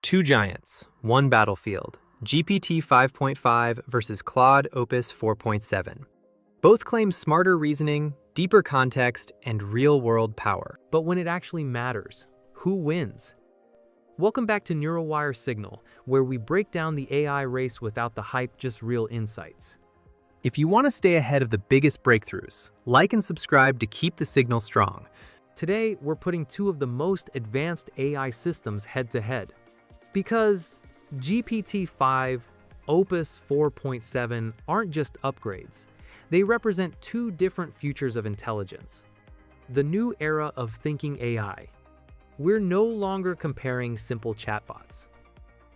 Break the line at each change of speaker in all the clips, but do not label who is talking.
Two giants, one battlefield. GPT 5.5 versus Claude Opus 4.7. Both claim smarter reasoning, deeper context, and real-world power.
But when it actually matters, who wins? Welcome back to NeuroWire Signal, where we break down the AI race without the hype, just real insights.
If you want to stay ahead of the biggest breakthroughs, like and subscribe to keep the signal strong.
Today, we're putting two of the most advanced AI systems head-to-head. Because GPT 5, Opus 4.7 aren't just upgrades. They represent two different futures of intelligence. The new era of thinking AI. We're no longer comparing simple chatbots.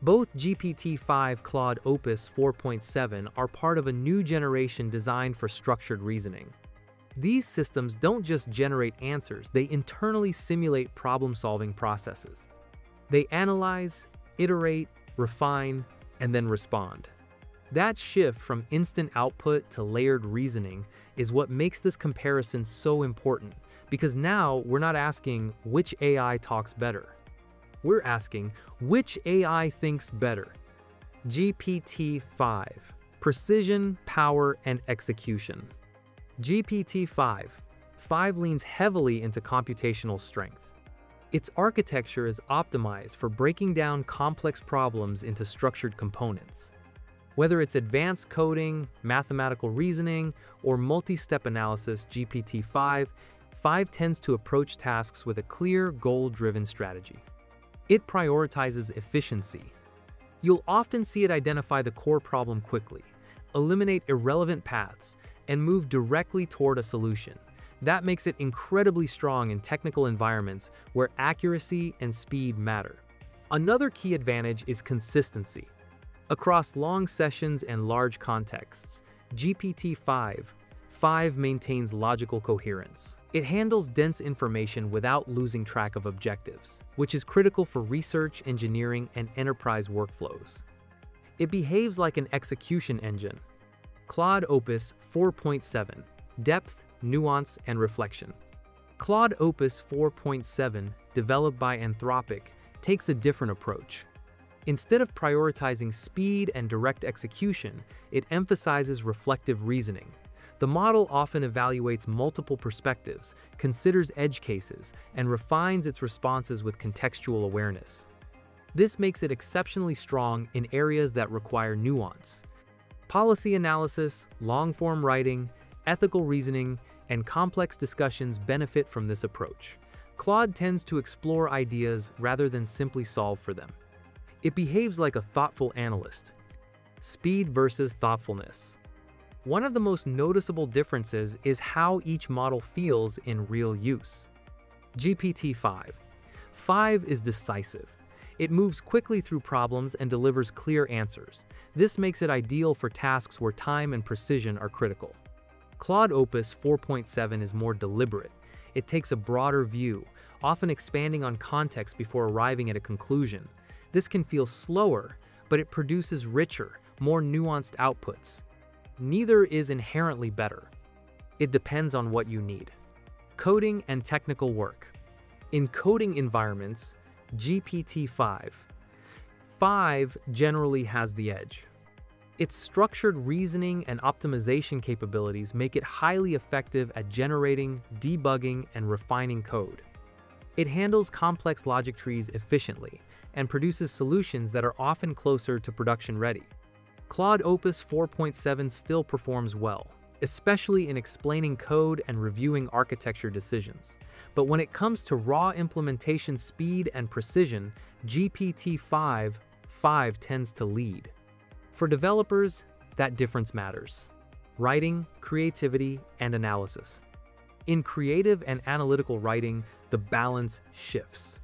Both GPT 5 Claude Opus 4.7 are part of a new generation designed for structured reasoning. These systems don't just generate answers, they internally simulate problem-solving processes. They analyze, iterate, refine, and then respond. That shift from instant output to layered reasoning is what makes this comparison so important, because now we're not asking which AI talks better. We're asking which AI thinks better. GPT 5, precision, power, and execution. GPT 5 leans heavily into computational strength. Its architecture is optimized for breaking down complex problems into structured components. Whether it's advanced coding, mathematical reasoning, or multi-step analysis, GPT 5 tends to approach tasks with a clear, goal-driven strategy. It prioritizes efficiency. You'll often see it identify the core problem quickly, eliminate irrelevant paths, and move directly toward a solution. That makes it incredibly strong in technical environments where accuracy and speed matter. Another key advantage is consistency. Across long sessions and large contexts, GPT 5 maintains logical coherence. It handles dense information without losing track of objectives, which is critical for research, engineering, and enterprise workflows. It behaves like an execution engine. Claude Opus 4.7, depth, nuance, and reflection. Claude Opus 4.7, developed by Anthropic, takes a different approach. Instead of prioritizing speed and direct execution, it emphasizes reflective reasoning. The model often evaluates multiple perspectives, considers edge cases, and refines its responses with contextual awareness. This makes it exceptionally strong in areas that require nuance. Policy analysis, long-form writing, ethical reasoning, and complex discussions benefit from this approach. Claude tends to explore ideas rather than simply solve for them. It behaves like a thoughtful analyst. Speed versus thoughtfulness. One of the most noticeable differences is how each model feels in real use. GPT 5 is decisive. It moves quickly through problems and delivers clear answers. This makes it ideal for tasks where time and precision are critical. Claude Opus 4.7 is more deliberate. It takes a broader view, often expanding on context before arriving at a conclusion. This can feel slower, but it produces richer, more nuanced outputs. Neither is inherently better. It depends on what you need. Coding and technical work. In coding environments, GPT 5 generally has the edge. Its structured reasoning and optimization capabilities make it highly effective at generating, debugging, and refining code. It handles complex logic trees efficiently and produces solutions that are often closer to production-ready. Claude Opus 4.7 still performs well, especially in explaining code and reviewing architecture decisions. But when it comes to raw implementation speed and precision, GPT 5 tends to lead. For developers, that difference matters. Writing, creativity, and analysis. In creative and analytical writing, the balance shifts.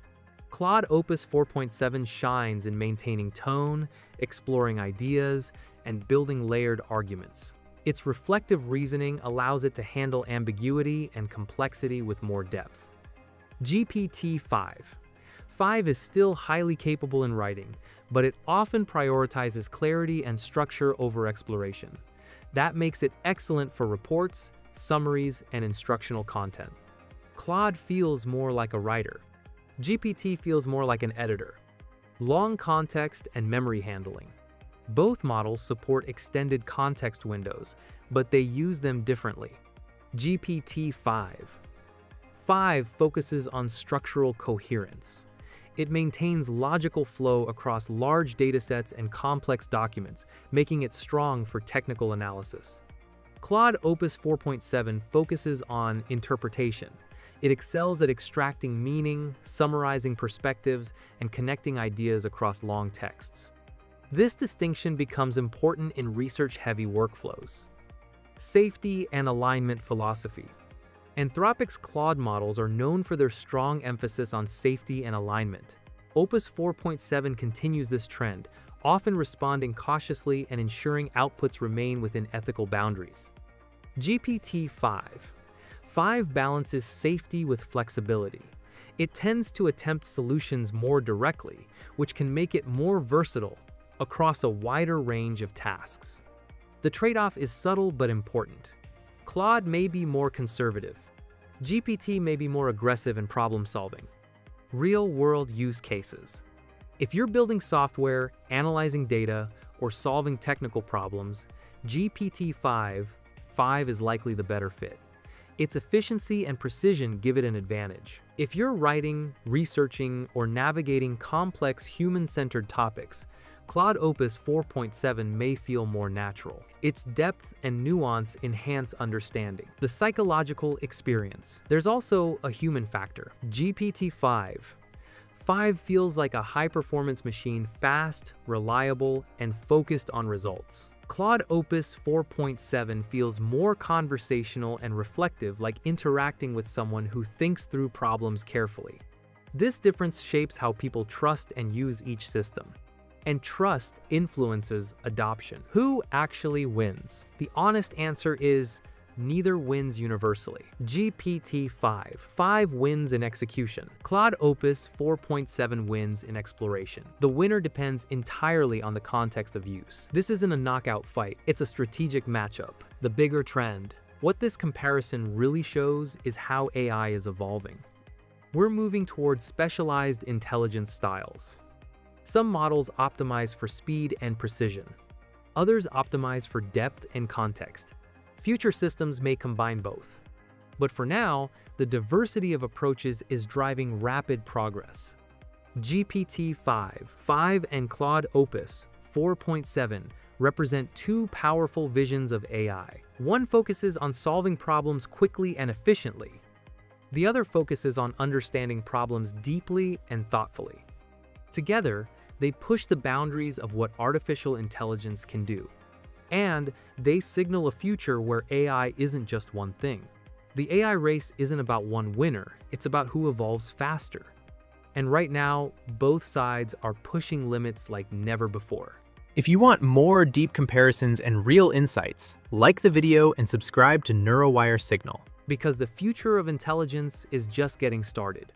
Claude Opus 4.7 shines in maintaining tone, exploring ideas, and building layered arguments. Its reflective reasoning allows it to handle ambiguity and complexity with more depth. GPT 5 is still highly capable in writing, but it often prioritizes clarity and structure over exploration. That makes it excellent for reports, summaries, and instructional content. Claude feels more like a writer. GPT feels more like an editor. long context and memory handling. Both models support extended context windows, but they use them differently. GPT 5 focuses on structural coherence. It maintains logical flow across large datasets and complex documents, making it strong for technical analysis. Claude Opus 4.7 focuses on interpretation. It excels at extracting meaning, summarizing perspectives, and connecting ideas across long texts. This distinction becomes important in research-heavy workflows. Safety and alignment philosophy. Anthropic's Claude models are known for their strong emphasis on safety and alignment. Opus 4.7 continues this trend, often responding cautiously and ensuring outputs remain within ethical boundaries. GPT 5 balances safety with flexibility. It tends to attempt solutions more directly, which can make it more versatile across a wider range of tasks. The trade-off is subtle but important. Claude may be more conservative. GPT may be more aggressive in problem-solving. Real-world use cases. If you're building software, analyzing data, or solving technical problems, GPT 5 is likely the better fit. Its efficiency and precision give it an advantage. If you're writing, researching, or navigating complex human-centered topics, Claude Opus 4.7 may feel more natural. Its depth and nuance enhance understanding. The psychological experience. There's also a human factor. GPT 5 feels like a high-performance machine, fast, reliable, and focused on results. Claude Opus 4.7 feels more conversational and reflective, like interacting with someone who thinks through problems carefully. This difference shapes how people trust and use each system. And trust influences adoption. Who actually wins? The honest answer is neither wins universally. GPT 5 wins in execution. Claude Opus 4.7 wins in exploration. The winner depends entirely on the context of use. This isn't a knockout fight, it's a strategic matchup. The bigger trend. What this comparison really shows is how AI is evolving. We're moving towards specialized intelligence styles. Some models optimize for speed and precision. Others optimize for depth and context. Future systems may combine both. But for now, the diversity of approaches is driving rapid progress. GPT 5 and Claude Opus 4.7 represent two powerful visions of AI. One focuses on solving problems quickly and efficiently. The other focuses on understanding problems deeply and thoughtfully. Together, they push the boundaries of what artificial intelligence can do. And they signal a future where AI isn't just one thing. The AI race isn't about one winner, it's about who evolves faster. And right now, both sides are pushing limits like never before.
If you want more deep comparisons and real insights, like the video and subscribe to NeuroWire Signal.
Because the future of intelligence is just getting started.